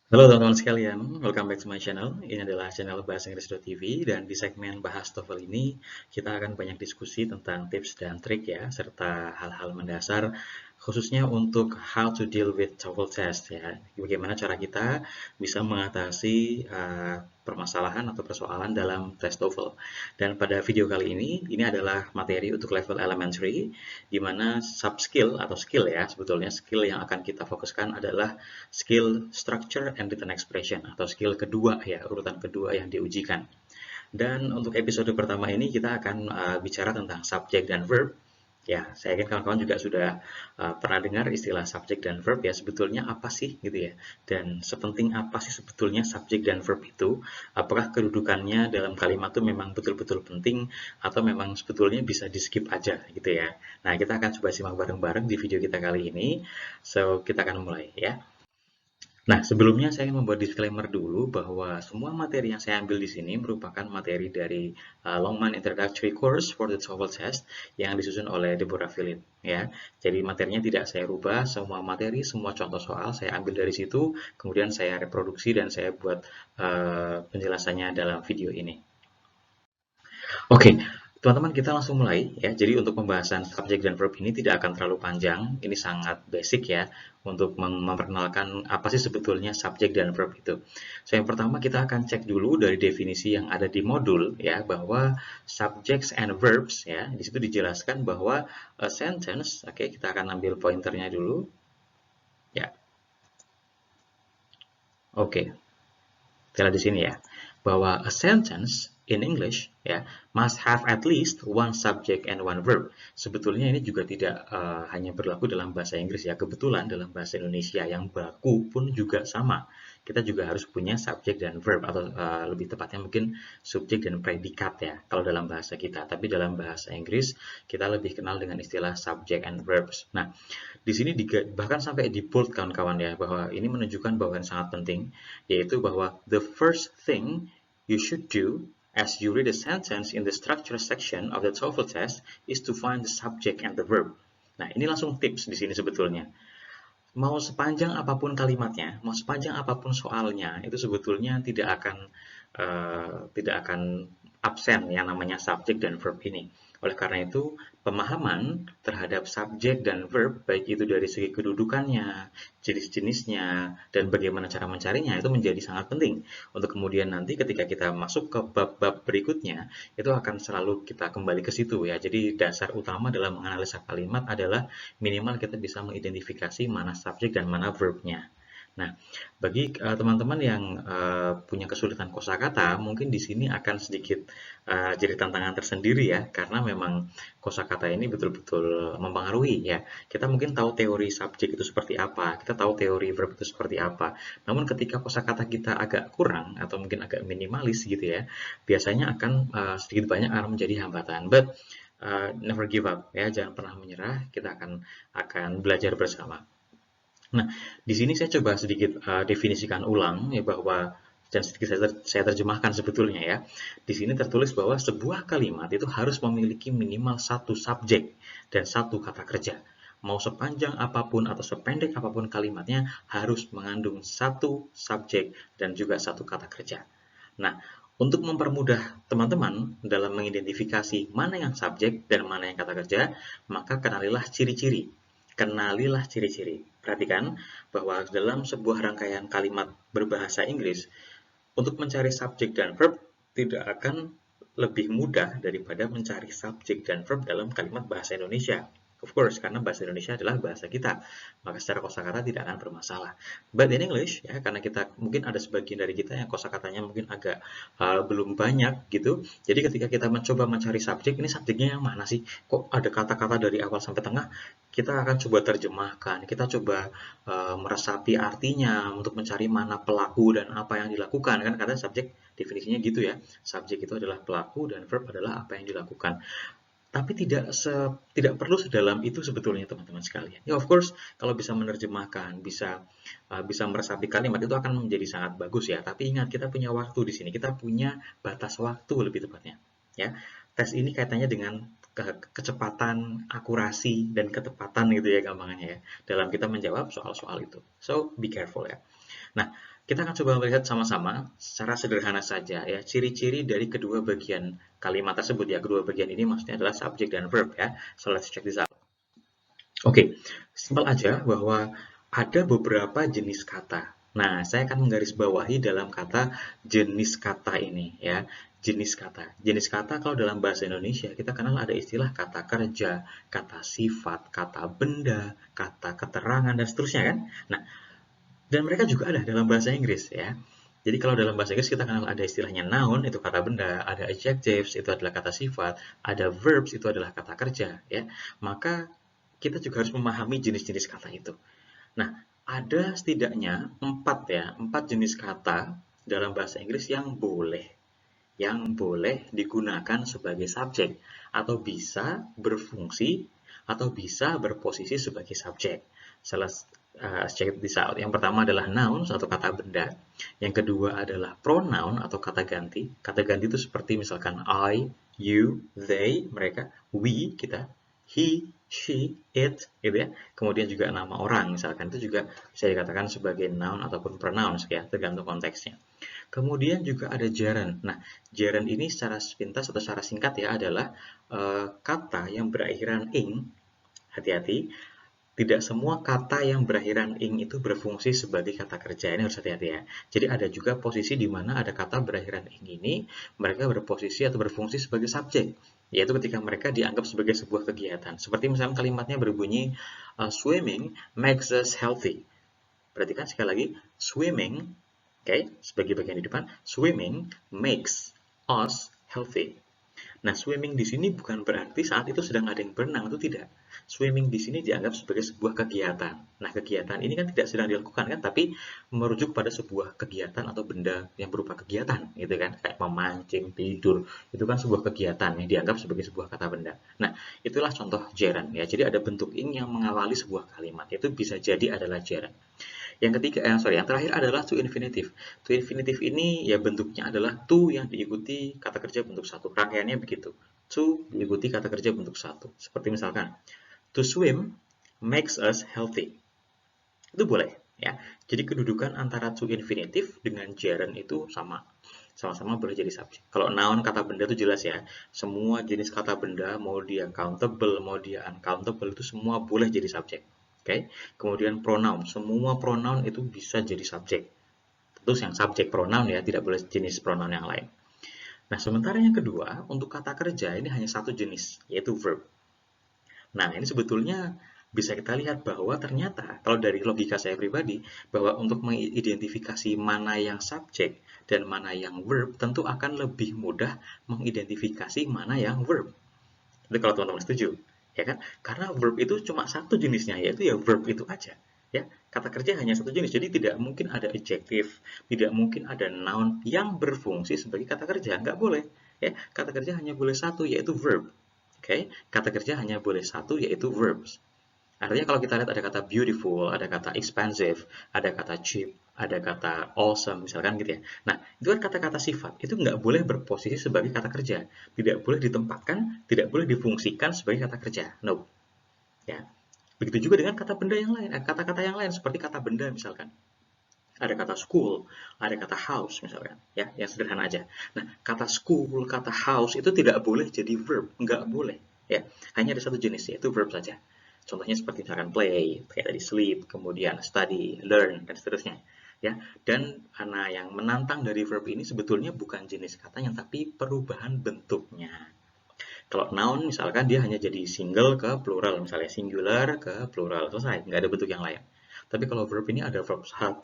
Halo teman-teman sekalian, welcome back to my channel. Ini adalah channel Bahasa Inggris.tv dan di segmen Bahas TOEFL ini kita akan banyak diskusi tentang tips dan trik ya, serta hal-hal mendasar khususnya untuk how to deal with TOEFL test ya. Bagaimana cara kita bisa mengatasi permasalahan atau persoalan dalam tes TOEFL. Dan pada video kali ini adalah materi untuk level elementary, di mana sub skill atau skill ya, sebetulnya skill yang akan kita fokuskan adalah skill structure and written expression atau skill kedua ya, urutan kedua yang diujikan. Dan untuk episode pertama ini kita akan bicara tentang subject dan verb. Ya, saya yakin kawan-kawan juga sudah pernah dengar istilah subject dan verb ya, sebetulnya apa sih gitu ya. Dan sepenting apa sih sebetulnya subject dan verb itu? Apakah kedudukannya dalam kalimat itu memang betul-betul penting atau memang sebetulnya bisa di-skip aja gitu ya. Nah, kita akan coba simak bareng-bareng di video kita kali ini. So, kita akan mulai ya. Nah, sebelumnya saya ingin membuat disclaimer dulu bahwa semua materi yang saya ambil di sini merupakan materi dari Longman Introductory Course for the TOEFL Test yang disusun oleh Deborah Philip ya. Jadi materinya tidak saya rubah, semua materi, semua contoh soal saya ambil dari situ, kemudian saya reproduksi dan saya buat penjelasannya dalam video ini. Oke, teman-teman kita langsung mulai ya. Jadi untuk pembahasan subjek dan verb ini tidak akan terlalu panjang. Ini sangat basic ya untuk memperkenalkan apa sih sebetulnya subjek dan verb itu. So yang pertama kita akan cek dulu dari definisi yang ada di modul ya bahwa subjects and verbs ya. Di situ dijelaskan bahwa a sentence, oke, kita akan ambil pointernya dulu. Ya. Oke. Kita lihat di sini ya, bahwa a sentence in English ya must have at least one subject and one verb. Sebetulnya ini juga tidak hanya berlaku dalam bahasa Inggris ya. Kebetulan dalam bahasa Indonesia yang baku pun juga sama. Kita juga harus punya subject dan verb atau lebih tepatnya mungkin subjek dan predikat ya kalau dalam bahasa kita. Tapi dalam bahasa Inggris kita lebih kenal dengan istilah subject and verbs. Nah, di sini bahkan sampai di bold kawan-kawan ya, bahwa ini menunjukkan bahwa yang sangat penting, yaitu bahwa the first thing you should do as you read a sentence in the structure section of the TOEFL test is to find the subject and the verb. Nah, ini langsung tips di sini sebetulnya. Mau sepanjang apapun kalimatnya, mau sepanjang apapun soalnya, itu sebetulnya tidak akan absen yang namanya subjek dan verb ini. Oleh karena itu, pemahaman terhadap subjek dan verb, baik itu dari segi kedudukannya, jenis-jenisnya, dan bagaimana cara mencarinya, itu menjadi sangat penting. Untuk kemudian nanti ketika kita masuk ke bab-bab berikutnya, itu akan selalu kita kembali ke situ ya. Jadi dasar utama dalam menganalisa kalimat adalah minimal kita bisa mengidentifikasi mana subjek dan mana verbnya. Nah, bagi teman-teman yang punya kesulitan kosakata, mungkin di sini akan sedikit jadi tantangan tersendiri ya, karena memang kosakata ini betul-betul mempengaruhi ya. Kita mungkin tahu teori subjek itu seperti apa, kita tahu teori verb itu seperti apa. Namun ketika kosakata kita agak kurang atau mungkin agak minimalis gitu ya, biasanya akan sedikit banyak akan menjadi hambatan. But never give up ya, jangan pernah menyerah. Kita akan belajar bersama. Nah, di sini saya coba sedikit definisikan ulang ya bahwa dan sedikit saya terjemahkan sebetulnya ya. Di sini tertulis bahwa sebuah kalimat itu harus memiliki minimal satu subjek dan satu kata kerja. Mau sepanjang apapun atau sependek apapun kalimatnya harus mengandung satu subjek dan juga satu kata kerja. Nah, untuk mempermudah teman-teman dalam mengidentifikasi mana yang subjek dan mana yang kata kerja, maka kenalilah ciri-ciri. Kenalilah ciri-ciri. Perhatikan bahwa dalam sebuah rangkaian kalimat berbahasa Inggris, untuk mencari subjek dan verb tidak akan lebih mudah daripada mencari subjek dan verb dalam kalimat bahasa Indonesia. Of course, karena bahasa Indonesia adalah bahasa kita, maka secara kosakata tidak akan bermasalah. But in English, ya, karena kita mungkin ada sebagian dari kita yang kosakatanya mungkin agak belum banyak gitu. Jadi ketika kita mencoba mencari subjek, ini subjeknya yang mana sih? Kok ada kata-kata dari awal sampai tengah? Kita akan coba terjemahkan, kita coba meresapi artinya untuk mencari mana pelaku dan apa yang dilakukan. Kan karena subjek definisinya gitu ya. Subjek itu adalah pelaku dan verb adalah apa yang dilakukan. Tapi tidak perlu sedalam itu sebetulnya teman-teman sekalian. Ya of course kalau bisa menerjemahkan, bisa meresapi kalimat itu akan menjadi sangat bagus ya. Tapi ingat kita punya waktu di sini, kita punya batas waktu lebih tepatnya. Ya, tes ini kaitannya dengan kecepatan, akurasi, dan ketepatan gitu ya gampangannya ya, dalam kita menjawab soal-soal itu. So, be careful ya. Nah, kita akan coba melihat sama-sama secara sederhana saja ya, ciri-ciri dari kedua bagian kalimat tersebut ya. Kedua bagian ini maksudnya adalah subject dan verb ya. So, let's check this out. Oke, simpel aja bahwa ada beberapa jenis kata. Nah, saya akan menggarisbawahi dalam kata jenis kata ini ya. Jenis kata. Jenis kata kalau dalam bahasa Indonesia kita kenal ada istilah kata kerja, kata sifat, kata benda, kata keterangan dan seterusnya kan. Nah, dan mereka juga ada dalam bahasa Inggris ya. Jadi kalau dalam bahasa Inggris kita kenal ada istilahnya noun itu kata benda, ada adjectives itu adalah kata sifat, ada verbs itu adalah kata kerja ya. Maka kita juga harus memahami jenis-jenis kata itu. Nah, ada setidaknya 4 jenis kata dalam bahasa Inggris yang boleh digunakan sebagai subjek atau bisa berfungsi atau bisa berposisi sebagai subjek. Check this out. Yang pertama adalah nouns atau kata benda. Yang kedua adalah pronoun atau kata ganti. Kata ganti itu seperti misalkan I, you, they, mereka, we, kita, he, she, it, gitu ya. Kemudian juga nama orang, misalkan itu juga bisa dikatakan sebagai noun ataupun pronouns ya, tergantung konteksnya. Kemudian juga ada gerund. Nah, gerund ini secara sepintas atau secara singkat ya adalah kata yang berakhiran ing. Hati-hati, tidak semua kata yang berakhiran ing itu berfungsi sebagai kata kerja. Ini harus hati-hati ya. Jadi ada juga posisi di mana ada kata berakhiran ing ini mereka berposisi atau berfungsi sebagai subjek, yaitu ketika mereka dianggap sebagai sebuah kegiatan. Seperti misalnya kalimatnya berbunyi swimming makes us healthy. Perhatikan sekali lagi, swimming, sebagai bagian di depan, swimming makes us healthy. Nah, swimming di sini bukan berarti saat itu sedang ada yang berenang, itu tidak. Swimming di sini dianggap sebagai sebuah kegiatan. Nah, kegiatan ini kan tidak sedang dilakukan kan, tapi merujuk pada sebuah kegiatan atau benda yang berupa kegiatan, gitu kan. Kayak memancing, tidur, itu kan sebuah kegiatan yang dianggap sebagai sebuah kata benda. Nah, itulah contoh gerund ya. Jadi ada bentuk ing yang mengawali sebuah kalimat, itu bisa jadi adalah gerund. Yang terakhir adalah to infinitive. To infinitive ini ya bentuknya adalah to yang diikuti kata kerja bentuk satu. Rangkaiannya begitu. To diikuti kata kerja bentuk satu. Seperti misalkan, to swim makes us healthy. Itu boleh ya. Jadi kedudukan antara to infinitive dengan gerund itu sama. Sama-sama boleh jadi subjek. Kalau noun kata benda itu jelas ya. Semua jenis kata benda, mau dia countable, mau dia uncountable, itu semua boleh jadi subjek. Kemudian pronoun, semua pronoun itu bisa jadi subjek. Tentu yang subjek pronoun ya, tidak boleh jenis pronoun yang lain. Nah, sementara yang kedua, untuk kata kerja ini hanya satu jenis, yaitu verb. Nah, ini sebetulnya bisa kita lihat bahwa ternyata, kalau dari logika saya pribadi, bahwa untuk mengidentifikasi mana yang subjek dan mana yang verb, tentu akan lebih mudah mengidentifikasi mana yang verb. Itu kalau teman-teman setuju. Ya kan? Karena verb itu cuma satu jenisnya, yaitu ya verb itu aja. Ya, kata kerja hanya satu jenis, jadi tidak mungkin ada adjective, tidak mungkin ada noun yang berfungsi sebagai kata kerja, nggak boleh. Ya, kata kerja hanya boleh satu, yaitu verb. Kata kerja hanya boleh satu, yaitu verbs. Artinya kalau kita lihat ada kata beautiful, ada kata expensive, ada kata cheap, ada kata awesome, misalkan gitu ya. Nah, itu kan kata-kata sifat. Itu nggak boleh berposisi sebagai kata kerja. Tidak boleh ditempatkan, tidak boleh difungsikan sebagai kata kerja. No. Ya. Begitu juga dengan kata benda yang lain, kata-kata yang lain seperti kata benda misalkan. Ada kata school, ada kata house misalkan, ya, yang sederhana aja. Nah, kata school, kata house itu tidak boleh jadi verb, nggak boleh, ya. Hanya ada satu jenis, yaitu verb saja. Contohnya seperti misalkan play, kayak tadi sleep, kemudian study, learn, dan seterusnya. Ya, dan karena yang menantang dari verb ini sebetulnya bukan jenis katanya, tapi perubahan bentuknya. Kalau noun misalkan dia hanya jadi single ke plural, misalnya singular ke plural, selesai, nggak ada bentuk yang lain. Tapi kalau verb ini ada verb 1,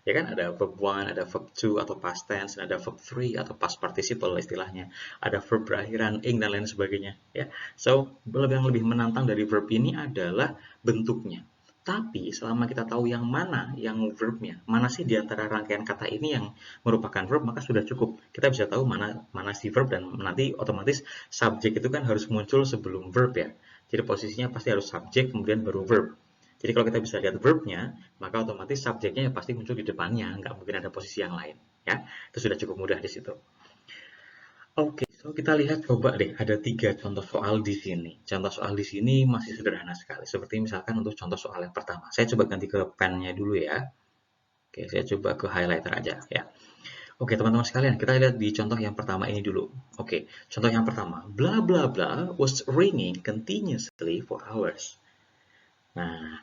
ya kan, ada verb 1, ada verb 2 atau past tense, ada verb 3 atau past participle istilahnya. Ada verb berakhiran ing dan lain sebagainya, ya. So, yang lebih menantang dari verb ini adalah bentuknya. Tapi selama kita tahu yang mana yang verbnya, mana sih di antara rangkaian kata ini yang merupakan verb, maka sudah cukup. Kita bisa tahu mana si verb dan nanti otomatis subjek itu kan harus muncul sebelum verb ya. Jadi posisinya pasti harus subjek kemudian baru verb. Jadi kalau kita bisa lihat verbnya, maka otomatis subjeknya pasti muncul di depannya, nggak mungkin ada posisi yang lain. Ya, itu sudah cukup mudah di situ. Oke, So, kita lihat coba deh, ada 3 contoh soal di sini. Contoh soal di sini masih sederhana sekali. Seperti misalkan untuk contoh soal yang pertama. Saya coba ganti ke pennya dulu ya. Oke, saya coba ke highlighter aja ya. Oke, teman-teman sekalian, kita lihat di contoh yang pertama ini dulu. Oke, contoh yang pertama. Blah blah blah was ringing continuously for hours. Nah,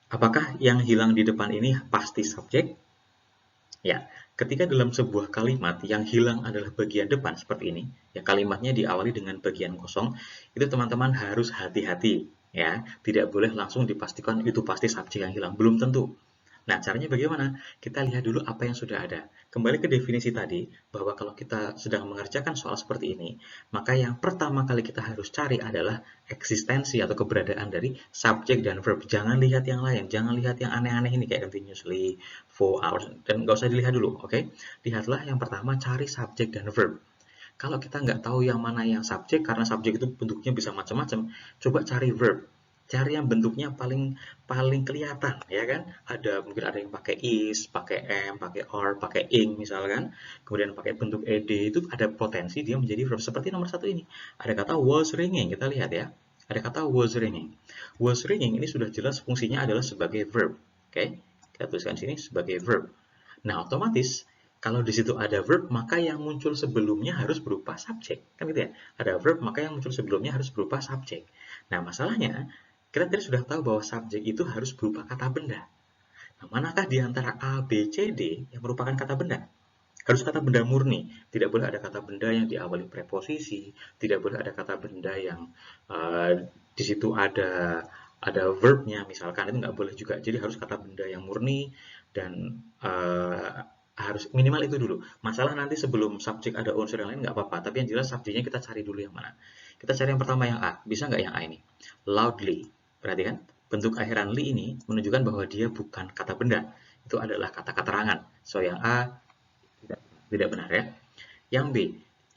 apakah yang hilang di depan ini pasti subjek? Ya, ketika dalam sebuah kalimat yang hilang adalah bagian depan seperti ini, ya kalimatnya diawali dengan bagian kosong, itu teman-teman harus hati-hati ya, tidak boleh langsung dipastikan itu pasti subjek yang hilang, belum tentu. Nah, caranya bagaimana? Kita lihat dulu apa yang sudah ada. Kembali ke definisi tadi, bahwa kalau kita sedang mengerjakan soal seperti ini, maka yang pertama kali kita harus cari adalah eksistensi atau keberadaan dari subjek dan verb. Jangan lihat yang lain, jangan lihat yang aneh-aneh ini kayak continuously, for hours, dan nggak usah dilihat dulu, oke? Lihatlah yang pertama, cari subjek dan verb. Kalau kita nggak tahu yang mana yang subjek, karena subjek itu bentuknya bisa macam-macam, coba cari verb. Cari yang bentuknya paling paling kelihatan, ya kan? Mungkin ada yang pakai is, pakai am, pakai are, pakai ing misalkan. Kemudian pakai bentuk ed, itu ada potensi dia menjadi verb. Seperti nomor 1 ini. Ada kata was ringing, kita lihat ya. Ada kata was ringing. Was ringing ini sudah jelas fungsinya adalah sebagai verb. Oke? Kita tuliskan sini sebagai verb. Nah, otomatis kalau di situ ada verb, maka yang muncul sebelumnya harus berupa subjek. Kan gitu ya? Ada verb, maka yang muncul sebelumnya harus berupa subjek. Nah, masalahnya, kita tadi sudah tahu bahwa subjek itu harus berupa kata benda. Nah, manakah di antara A, B, C, D yang merupakan kata benda? Harus kata benda murni. Tidak boleh ada kata benda yang diawali preposisi. Tidak boleh ada kata benda yang di situ ada verbnya misalkan, itu nggak boleh juga. Jadi harus kata benda yang murni dan harus minimal itu dulu. Masalah nanti sebelum subjek ada unsur yang lain nggak apa-apa, tapi yang jelas subjeknya kita cari dulu yang mana. Kita cari yang pertama yang A. Bisa nggak yang A ini? Loudly. Perhatikan, bentuk akhiran li ini menunjukkan bahwa dia bukan kata benda. Itu adalah kata keterangan. So yang A tidak benar ya. Yang B,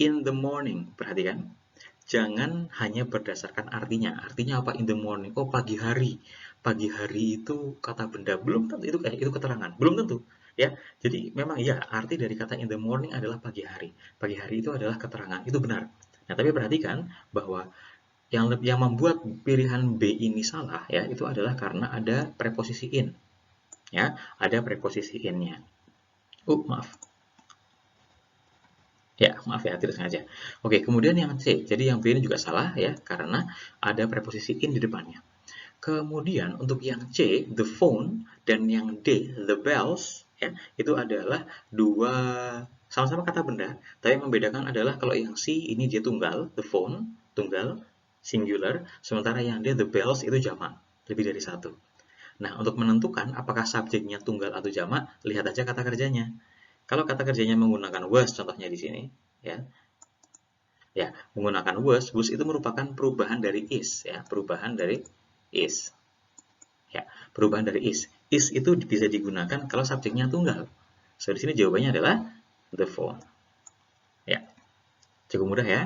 in the morning. Perhatikan, jangan hanya berdasarkan artinya. Artinya apa in the morning? Oh, pagi hari. Pagi hari itu kata benda. Belum tentu itu keterangan. Belum tentu. Ya, jadi memang ya arti dari kata in the morning adalah pagi hari. Pagi hari itu adalah keterangan. Itu benar. Nah, tapi perhatikan bahwa yang membuat pilihan B ini salah ya itu adalah karena ada preposisi in. Ya, ada preposisi in-nya. Maaf. Ya, maaf ya, tidak sengaja. Oke, kemudian yang C. Jadi yang B ini juga salah ya, karena ada preposisi in di depannya. Kemudian untuk yang C, the phone, dan yang D, the bells, ya, itu adalah dua sama-sama kata benda, tapi yang membedakan adalah kalau yang C ini dia tunggal, the phone, tunggal, singular, sementara yang D, the bells, itu jamak, lebih dari satu. Nah, untuk menentukan apakah subjeknya tunggal atau jamak, lihat aja kata kerjanya. Kalau kata kerjanya menggunakan was, contohnya di sini, ya, menggunakan was itu merupakan perubahan dari is, ya, perubahan dari is, ya, perubahan dari is. Is itu bisa digunakan kalau subjeknya tunggal. So di sini jawabannya adalah the phone, ya, cukup mudah ya.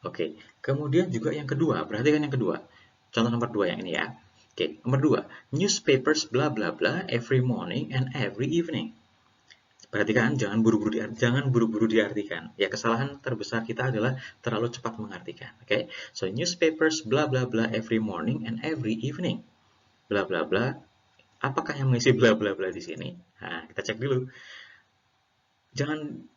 Oke, kemudian juga yang kedua, perhatikan yang kedua, contoh nomor 2 yang ini ya. Oke, nomor 2, newspapers bla bla bla every morning and every evening. Perhatikan, jangan buru-buru diartikan. Ya, kesalahan terbesar kita adalah terlalu cepat mengartikan. Oke, so newspapers bla bla bla every morning and every evening. Bla bla bla. Apakah yang mengisi bla bla bla di sini? Nah, kita cek dulu. Jangan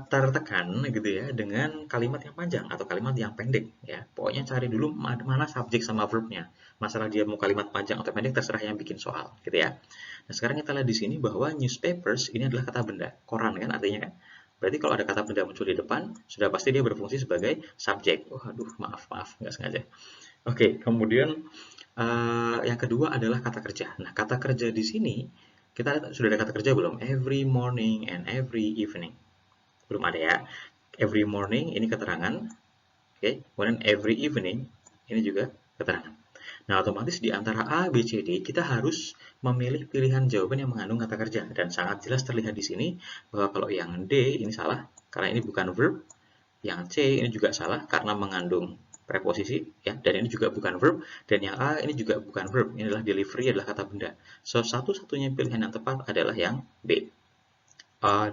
tertekan gitu ya dengan kalimat yang panjang atau kalimat yang pendek ya. Pokoknya cari dulu mana subjek sama verbnya. Masalah dia mau kalimat panjang atau pendek terserah yang bikin soal gitu ya. Nah, sekarang kita lihat di sini bahwa newspapers ini adalah kata benda, koran kan artinya kan. Berarti kalau ada kata benda muncul di depan, sudah pasti dia berfungsi sebagai subjek. Aduh, maaf, nggak sengaja. Oke, kemudian yang kedua adalah kata kerja. Nah, kata kerja di sini kita sudah ada kata kerja belum? Every morning and every evening. Belum ada ya. Every morning ini keterangan. Oke, kemudian every evening ini juga keterangan. Nah, otomatis di antara A, B, C, D kita harus memilih pilihan jawaban yang mengandung kata kerja dan sangat jelas terlihat di sini bahwa kalau yang D ini salah karena ini bukan verb, yang C ini juga salah karena mengandung preposisi ya, dan ini juga bukan verb, dan yang A ini juga bukan verb, ini adalah delivery, adalah kata benda. So satu-satunya pilihan yang tepat adalah yang B,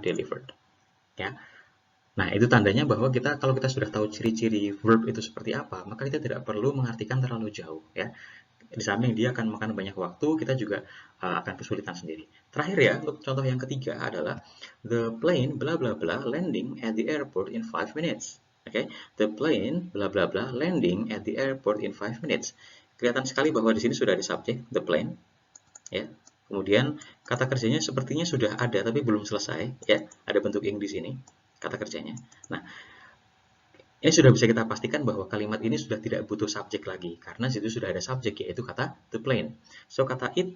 delivered ya. Nah, itu tandanya bahwa kalau kita sudah tahu ciri-ciri verb itu seperti apa, maka kita tidak perlu mengartikan terlalu jauh ya. Di samping dia akan makan banyak waktu, kita juga akan kesulitan sendiri. Terakhir ya, untuk contoh yang ketiga adalah the plane bla bla bla landing at the airport in 5 minutes. Oke, the plane bla bla bla landing at the airport in 5 minutes. Kelihatan sekali bahwa di sini sudah ada subjek the plane ya. Kemudian kata kerjanya sepertinya sudah ada tapi belum selesai ya. Ada bentuk ing di sini kata kerjanya. Nah, ini sudah bisa kita pastikan bahwa kalimat ini sudah tidak butuh subjek lagi karena situ sudah ada subjek yaitu kata the plane. So kata it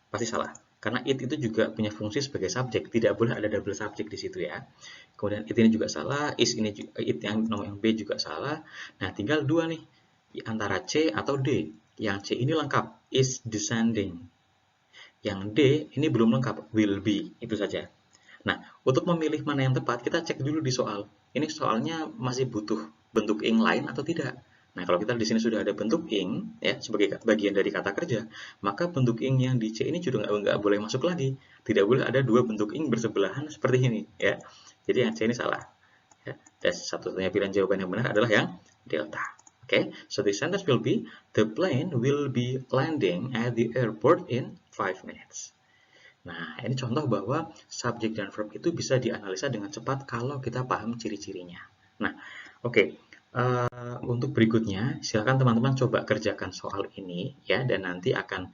pasti salah karena it itu juga punya fungsi sebagai subjek, tidak boleh ada double subjek di situ ya. Kemudian it ini juga salah, is ini juga, it yang nomor yang B juga salah. Nah, tinggal dua nih antara C atau D. Yang C ini lengkap, is descending. Yang D ini belum lengkap, will be, itu saja. Nah, untuk memilih mana yang tepat, kita cek dulu di soal. Ini soalnya masih butuh bentuk ing lain atau tidak. Nah, kalau kita di sini sudah ada bentuk ing, ya, sebagai bagian dari kata kerja, maka bentuk ing yang di C ini juga nggak boleh masuk lagi. Tidak boleh ada dua bentuk ing bersebelahan seperti ini, ya. Jadi yang C ini salah. Ya. Dan satu-satunya pilihan jawaban yang benar adalah yang delta. Okay, so the sentence will be, the plane will be landing at the airport in 5 minutes. Nah, ini contoh bahwa subjek dan verb itu bisa dianalisa dengan cepat kalau kita paham ciri-cirinya. Nah, oke. Untuk berikutnya, silakan teman-teman coba kerjakan soal ini ya, dan nanti akan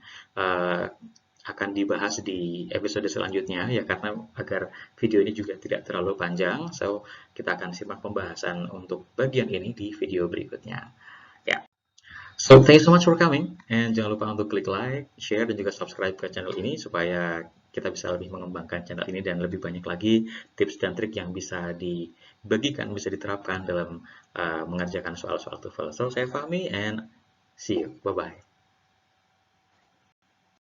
dibahas di episode selanjutnya ya, karena agar video ini juga tidak terlalu panjang, so kita akan simak pembahasan untuk bagian ini di video berikutnya. Ya. So, thank you so much for coming, and jangan lupa untuk klik like, share, dan juga subscribe ke channel ini supaya kita bisa lebih mengembangkan channel ini dan lebih banyak lagi tips dan trik yang bisa dibagikan, bisa diterapkan dalam mengerjakan soal-soal TOEFL. So, saya Fahmi, and see you. Bye-bye.